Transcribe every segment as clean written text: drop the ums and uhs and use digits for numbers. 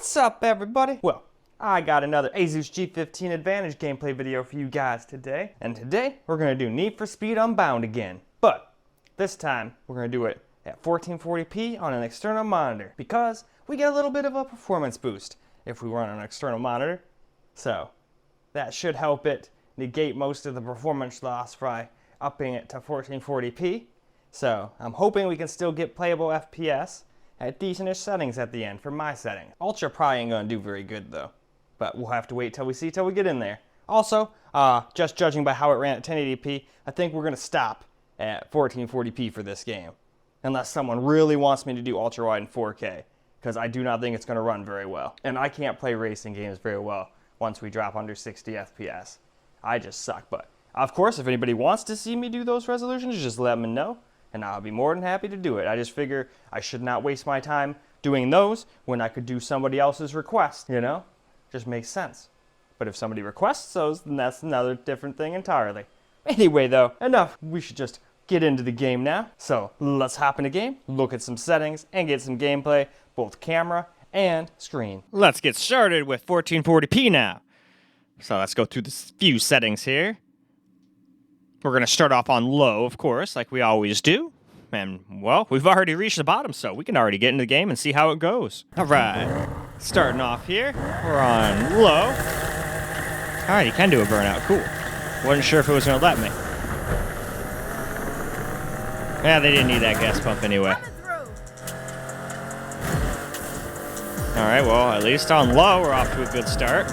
What's up, everybody? Well, I got another Asus G15 Advantage gameplay video for you guys today. And today, we're going to do Need for Speed Unbound again. But this time, we're going to do it at 1440p on an external monitor, because we get a little bit of a performance boost if we run an external monitor. So that should help it negate most of the performance loss by upping it to 1440p. So I'm hoping we can still get playable FPS at decentish settings at the end for my settings. Ultra probably ain't gonna do very good though, but we'll have to wait till we get in there. Also, just judging by how it ran at 1080p, I think we're gonna stop at 1440p for this game, unless someone really wants me to do ultra wide in 4K, because I do not think it's gonna run very well. And I can't play racing games very well once we drop under 60 FPS. I just suck, but of course, if anybody wants to see me do those resolutions, just let me know, and I'll be more than happy to do it. I just figure I should not waste my time doing those when I could do somebody else's request, you know? Just makes sense. But if somebody requests those, then that's another different thing entirely. Anyway though, enough. We should just get into the game now. So let's hop in the game, look at some settings, and get some gameplay, both camera and screen. Let's get started with 1440p now. So let's go through the few settings here. We're going to start off on low, of course, like we always do. And, well, we've already reached the bottom, so we can already get into the game and see how it goes. All right. Starting off here, we're on low. All right, you can do a burnout. Cool. Wasn't sure if it was going to let me. Yeah, they didn't need that gas pump anyway. All right, well, at least on low, we're off to a good start.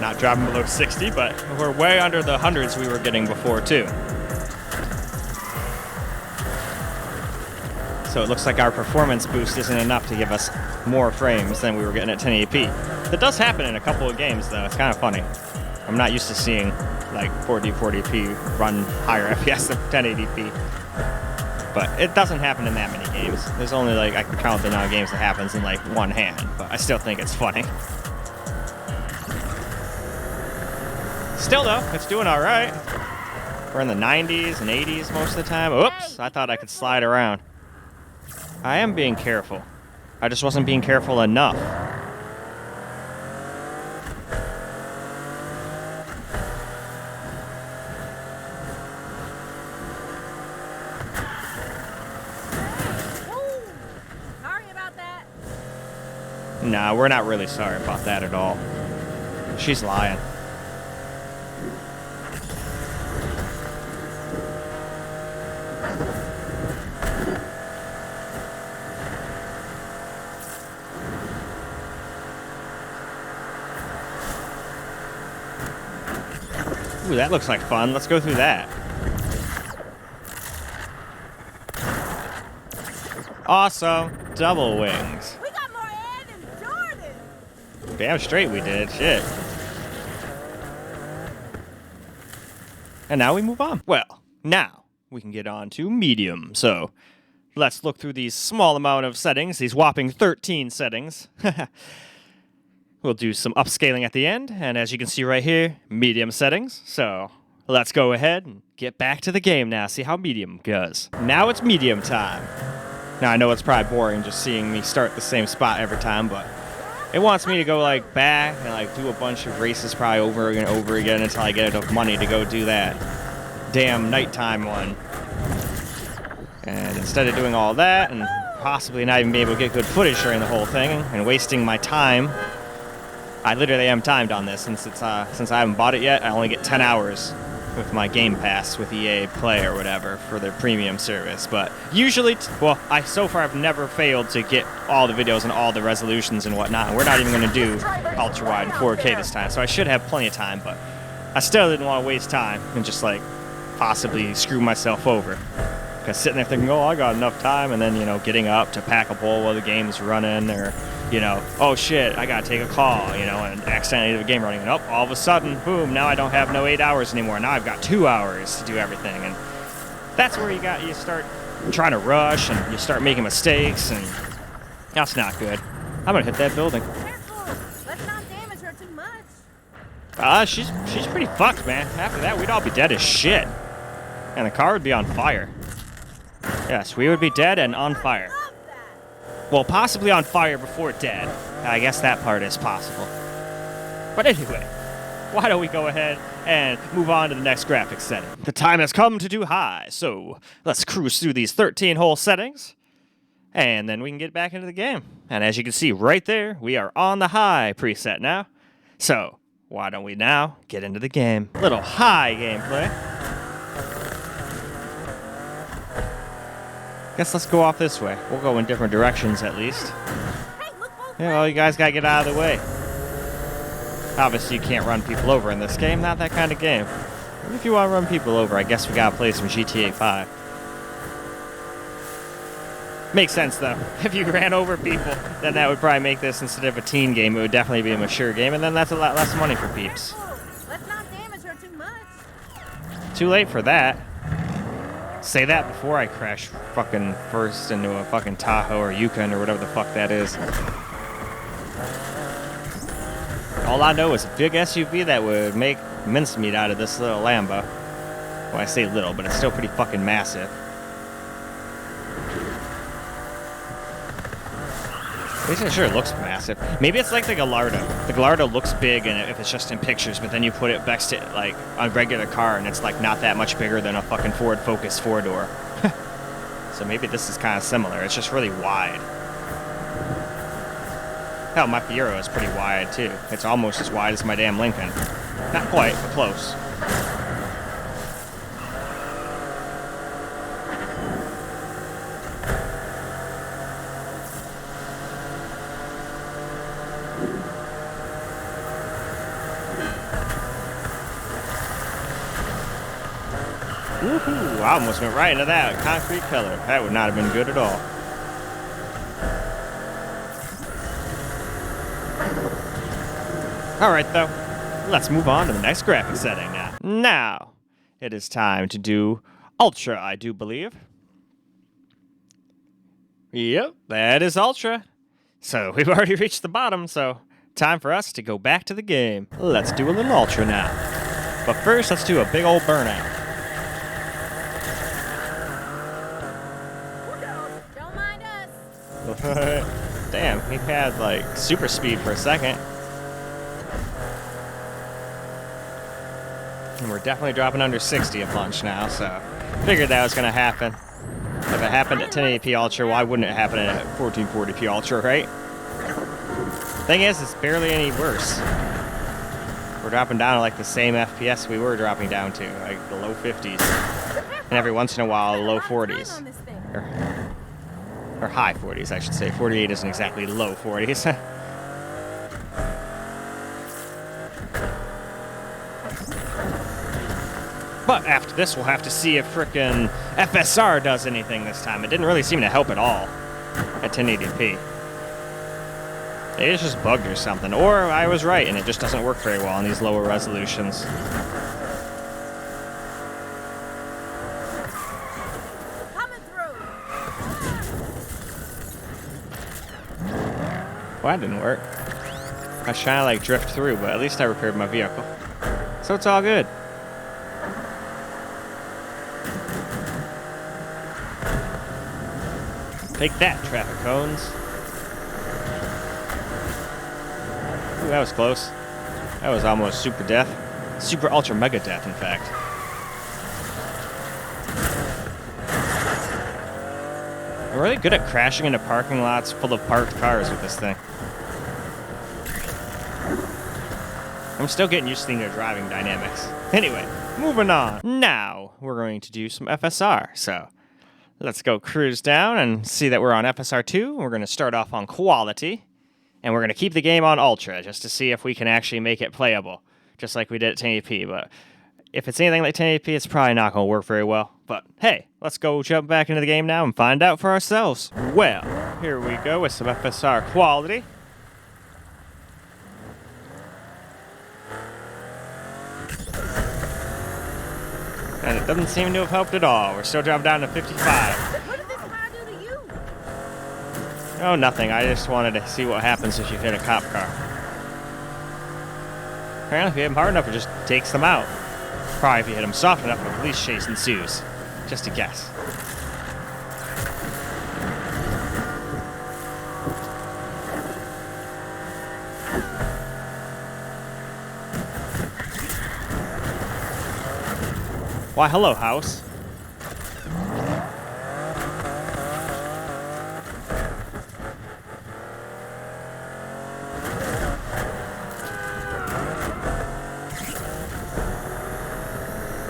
Not dropping below 60, but we're way under the hundreds we were getting before, too. So it looks like our performance boost isn't enough to give us more frames than we were getting at 1080p. That does happen in a couple of games, though. It's kind of funny. I'm not used to seeing, like, 40p run higher FPS than 1080p. But it doesn't happen in that many games. There's only, like, I can count the amount of games that happens in, like, one hand. But I still think it's funny. Still though, it's doing all right. We're in the 90s and 80s most of the time. Oops, I thought I could slide around. I am being careful. I just wasn't being careful enough. Sorry about that. Nah, we're not really sorry about that at all. She's lying. Ooh, that looks like fun. Let's go through that. Awesome. Double wings. We got more air than Jordan. Damn straight we did. Shit. And now we move on. Well, now we can get on to medium. So let's look through these small amount of settings, these whopping 13 settings. We'll do some upscaling at the end, and as you can see right here, medium settings. So let's go ahead and get back to the game now, see how medium goes. Now it's medium time. Now I know it's probably boring just seeing me start the same spot every time, but it wants me to go like back and like do a bunch of races probably over and over again until I get enough money to go do that damn nighttime one. And instead of doing all that and possibly not even be able to get good footage during the whole thing and wasting my time, I literally am timed on this since I haven't bought it yet. I only get 10 hours with my Game Pass with EA Play or whatever for their premium service. But usually, well, so far I've never failed to get all the videos and all the resolutions and whatnot. And we're not even going to do ultra wide and 4K this time, so I should have plenty of time. But I still didn't want to waste time and just like possibly screw myself over. Because sitting there thinking, oh, I got enough time, and then, you know, getting up to pack a bowl while the game's running, or, you know, oh shit, I gotta take a call, you know, and accidentally leave the game running, and all of a sudden, boom, now I don't have no 8 hours anymore. Now I've got 2 hours to do everything, and that's where you start trying to rush, and you start making mistakes, and that's not good. I'm gonna hit that building. Careful. Let's not damage her too much. She's pretty fucked, man. After that, we'd all be dead as shit. And the car would be on fire. Yes, we would be dead and on fire. Love that. Well, possibly on fire before dead. I guess that part is possible. But anyway, why don't we go ahead and move on to the next graphics setting. The time has come to do high, so let's cruise through these 13 whole settings, and then we can get back into the game. And as you can see right there, we are on the high preset now. So why don't we now get into the game? Little high gameplay. Guess let's go off this way. We'll go in different directions at least. Hey, look both Yeah, well, you guys gotta get out of the way. Obviously, you can't run people over in this game. Not that kind of game. If you want to run people over, I guess we gotta play some GTA 5. Makes sense, though. If you ran over people, then that would probably make this, instead of a teen game, it would definitely be a mature game, and then that's a lot less money for peeps. Careful. Let's not damage her too much. Too late for that. Say that before I crash fucking first into a fucking Tahoe or Yukon or whatever the fuck that is. All I know is a big SUV that would make mincemeat out of this little Lambo. Well, I say little, but it's still pretty fucking massive. At least it sure looks massive. Maybe it's like the Gallardo. The Gallardo looks big and if it's just in pictures, but then you put it next to like a regular car and it's like not that much bigger than a fucking Ford Focus 4-door. So maybe this is kind of similar. It's just really wide. Hell, my Fiero is pretty wide too. It's almost as wide as my damn Lincoln. Not quite, but close. Woohoo! I almost went right into that concrete pillar. That would not have been good at all. Alright though, let's move on to the next graphic setting now. Now, it is time to do Ultra, I do believe. Yep, that is Ultra. So we've already reached the bottom, so time for us to go back to the game. Let's do a little Ultra now. But first, let's do a big old burnout. Don't mind us. Damn, he had like super speed for a second. And we're definitely dropping under 60 at launch now, so figured that was going to happen. If it happened at 1080p Ultra, why wouldn't it happen at 1440p Ultra, right? Thing is, it's barely any worse. We're dropping down to like the same FPS we were dropping down to, like the low 50s. And every once in a while, the low 40s. Or high 40s, I should say. 48 isn't exactly low 40s. But after this, we'll have to see if frickin' FSR does anything this time. It didn't really seem to help at all at 1080p. Maybe it's just bugged or something. Or I was right, and it just doesn't work very well on these lower resolutions. Coming through. Well, that didn't work. I was trying to like drift through, but at least I repaired my vehicle. So it's all good. Take that, traffic cones. Ooh, that was close. That was almost super death. Super ultra mega death, in fact. I'm really good at crashing into parking lots full of parked cars with this thing. I'm still getting used to the driving dynamics. Anyway, moving on. Now, we're going to do some FSR, so let's go cruise down and see that we're on FSR 2. We're going to start off on quality, and we're going to keep the game on ultra just to see if we can actually make it playable, just like we did at 1080p. But if it's anything like 1080p, it's probably not going to work very well. But hey, let's go jump back into the game now and find out for ourselves. Well, here we go with some FSR quality. And it doesn't seem to have helped at all. We're still dropping down to 55. What did this car do to you? Oh, nothing. I just wanted to see what happens if you hit a cop car. Apparently, if you hit them hard enough, it just takes them out. Probably if you hit them soft enough, a police chase ensues. Just a guess. Why, hello, house.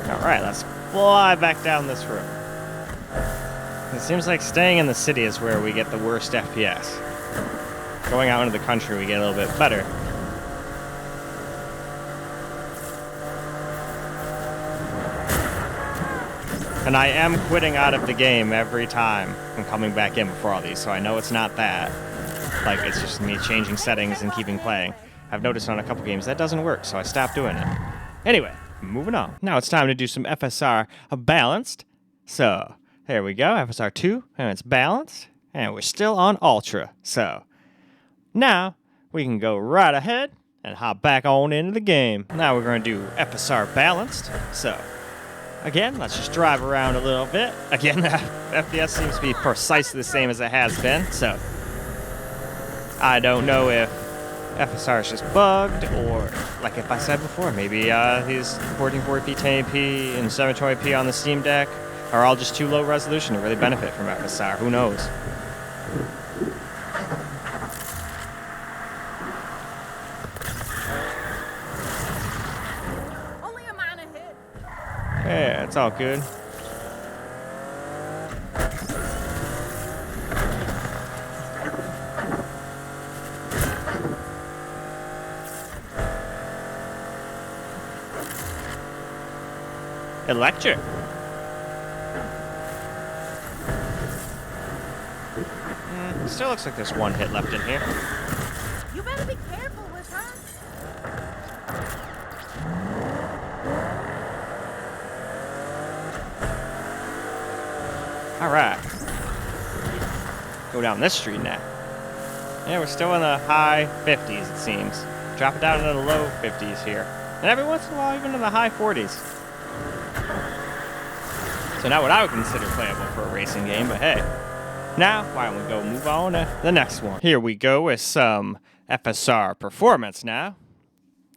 Alright, let's fly back down this road. It seems like staying in the city is where we get the worst FPS. Going out into the country, we get a little bit better. And I am quitting out of the game every time and coming back in before all these, so I know it's not that. Like, it's just me changing settings and keeping playing. I've noticed on a couple games that doesn't work, so I stopped doing it. Anyway, moving on. Now it's time to do some FSR Balanced. So, there we go, FSR 2, and it's balanced, and we're still on Ultra. So, now we can go right ahead and hop back on into the game. Now we're going to do FSR Balanced. So, again, let's just drive around a little bit. Again, the FPS seems to be precisely the same as it has been, so I don't know if FSR is just bugged, or, like if I said before, maybe these 1440p, 1080p, and 720p on the Steam Deck are all just too low resolution to really benefit from FSR. Who knows? Only a minor hit. Yeah, it's all good. Electric. Still looks like there's one hit left in here. You better be careful with her. Alright. Go down this street now. Yeah, we're still in the high 50s, it seems. Drop it down into the low 50s here. And every once in a while, even in the high 40s. So not what I would consider playable for a racing game, but hey. Now, why don't we go move on to the next one. Here we go with some FSR Performance now.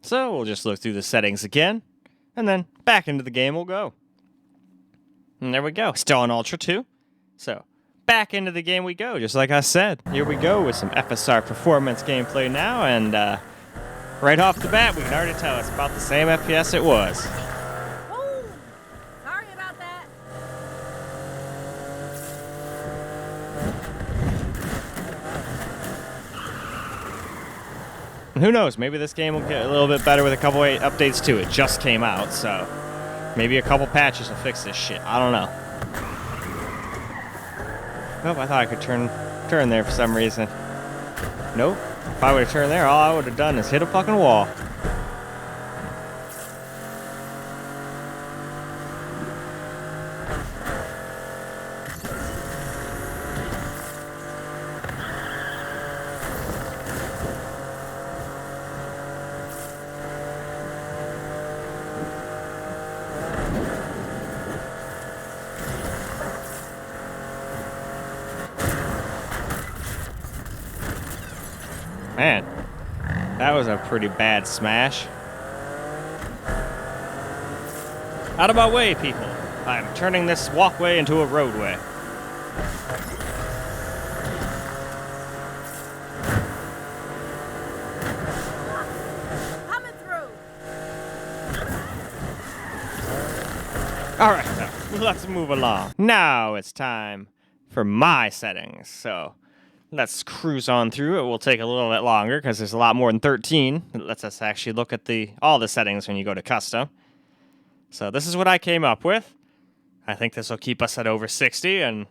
So we'll just look through the settings again, and then back into the game we'll go. And there we go, still on Ultra 2. So, back into the game we go, just like I said. Here we go with some FSR Performance gameplay now, and right off the bat, we can already tell it's about the same FPS it was. Oh, sorry about that. And who knows, maybe this game will get a little bit better with a couple of updates too. It just came out, so maybe a couple patches will fix this shit. I don't know. Oh, I thought I could turn there for some reason. Nope. If I would have turned there, all I would have done is hit a fucking wall. Man, that was a pretty bad smash. Out of my way, people. I'm turning this walkway into a roadway. Coming through. All right, now, let's move along. Now it's time for my settings. So let's cruise on through. It will take a little bit longer because there's a lot more than 13. It lets us actually look at all the settings when you go to custom. So this is what I came up with. I think this will keep us at over 60 and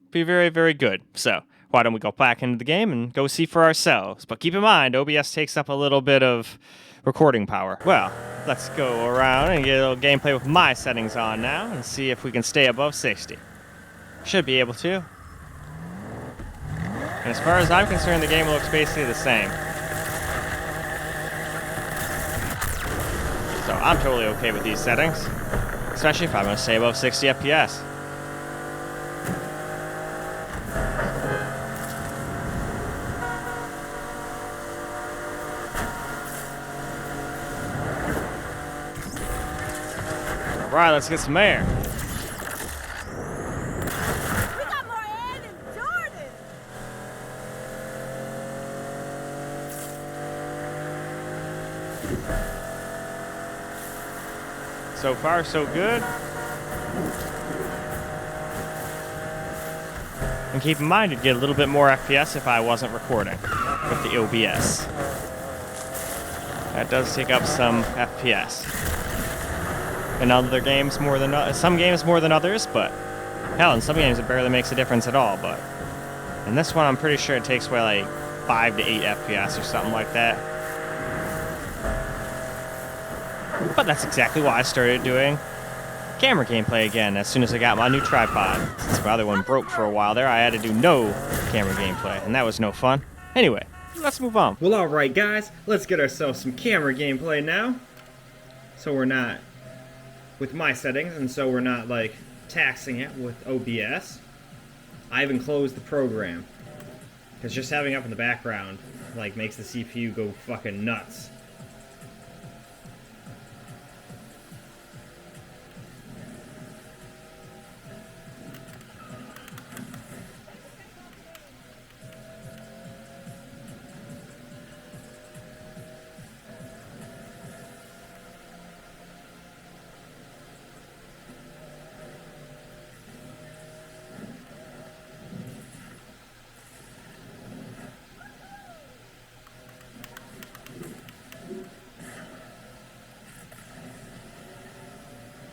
be very, very good. So why don't we go back into the game and go see for ourselves. But keep in mind, OBS takes up a little bit of recording power. Well, let's go around and get a little gameplay with my settings on now and see if we can stay above 60. Should be able to. And as far as I'm concerned, the game looks basically the same. So I'm totally okay with these settings, especially if I'm going to stay above 60 FPS. Right, let's get some air. We got more air than Jordan. So far, so good. And keep in mind, you'd get a little bit more FPS if I wasn't recording with the OBS. That does take up some FPS. In other games more than some games more than others, but hell, in some games it barely makes a difference at all. But in this one, I'm pretty sure it takes away like 5 to 8 FPS or something like that. But that's exactly why I started doing camera gameplay again as soon as I got my new tripod. Since my other one broke for a while there, I had to do no camera gameplay, and that was no fun. Anyway, let's move on. Well, alright guys, let's get ourselves some camera gameplay now. So we're not with my settings, and so we're not like taxing it with OBS. I even closed the program, because just having it up in the background like makes the CPU go fucking nuts.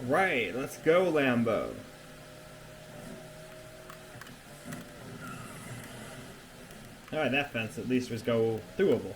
Right, let's go, Lambo. Alright, that fence at least was go throughable.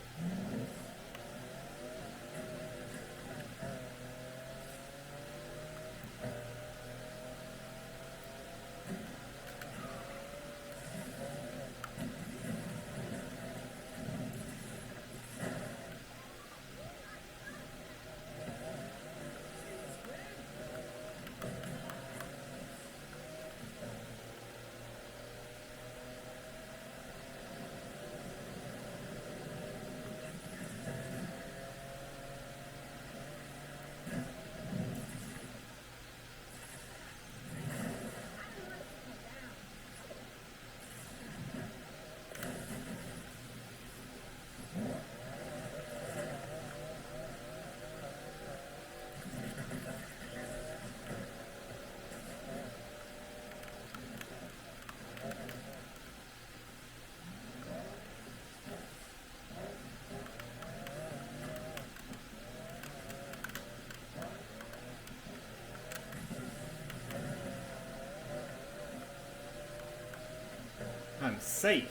I'm safe.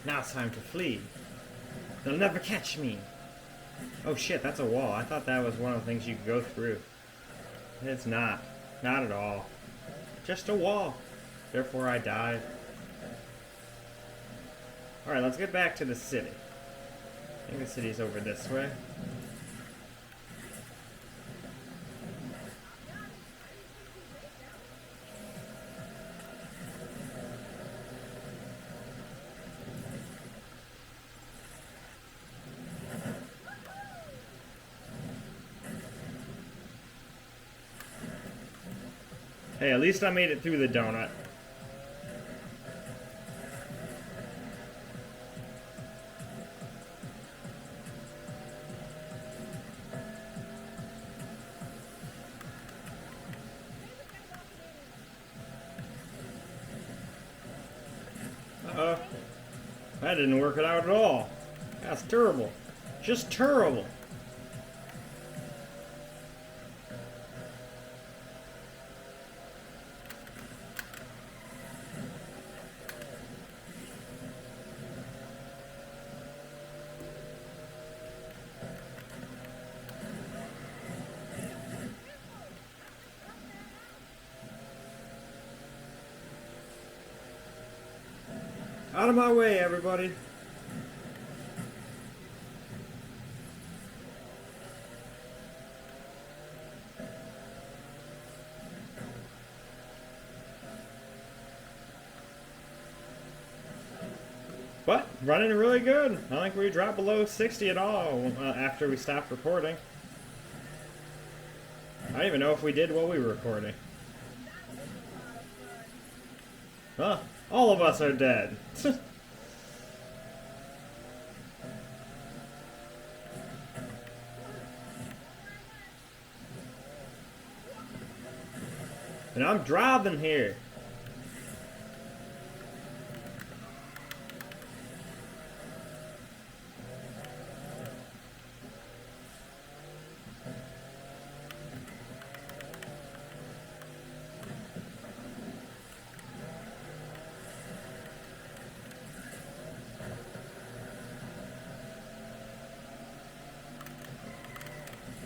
Now it's time to flee. They'll never catch me. Oh shit, that's a wall. I thought that was one of the things you could go through. It's not. Not at all. Just a wall. Therefore I died. Alright, let's get back to the city. I think the city's over this way. Hey, at least I made it through the donut. Uh-oh. That didn't work it out at all. That's terrible. Just terrible. Out of my way, everybody. But running really good. I don't think we dropped below 60 at all after we stopped recording. I don't even know if we did while we were recording. Huh? All of us are dead. And I'm driving here.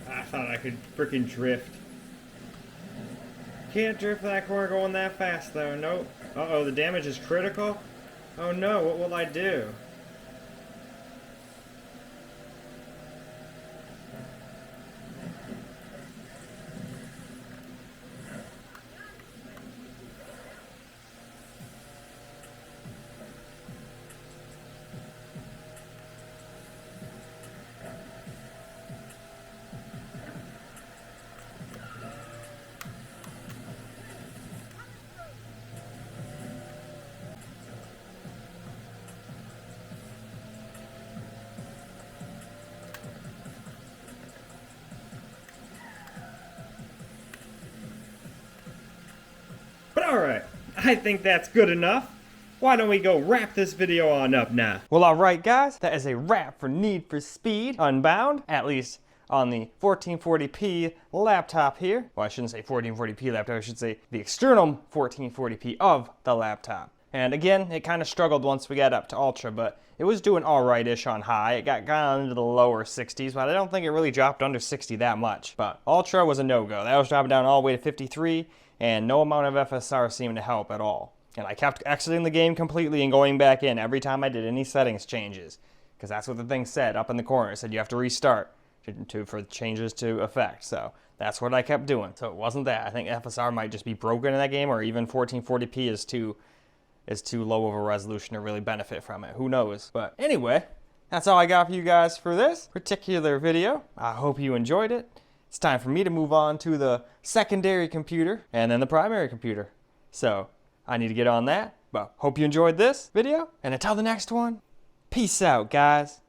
I thought I could freaking drift. Can't drift that corner going that fast though. Nope. Uh-oh, the damage is critical? Oh no, what will I do? But alright, I think that's good enough. Why don't we go wrap this video on up now? Well, alright guys, that is a wrap for Need for Speed Unbound, at least on the 1440p laptop here. Well, I shouldn't say 1440p laptop, I should say the external 1440p of the laptop. And again, it kind of struggled once we got up to Ultra, but it was doing alright-ish on high. It got into the lower 60s, but I don't think it really dropped under 60 that much. But Ultra was a no-go. That was dropping down all the way to 53, and no amount of FSR seemed to help at all. And I kept exiting the game completely and going back in every time I did any settings changes, because that's what the thing said up in the corner. It said you have to restart for changes to affect. So that's what I kept doing. So it wasn't that. I think FSR might just be broken in that game, or even 1440p is too low of a resolution to really benefit from it. Who knows? But anyway, that's all I got for you guys for this particular video. I hope you enjoyed it. It's time for me to move on to the secondary computer and then the primary computer. So I need to get on that. But hope you enjoyed this video, and until the next one, peace out, guys.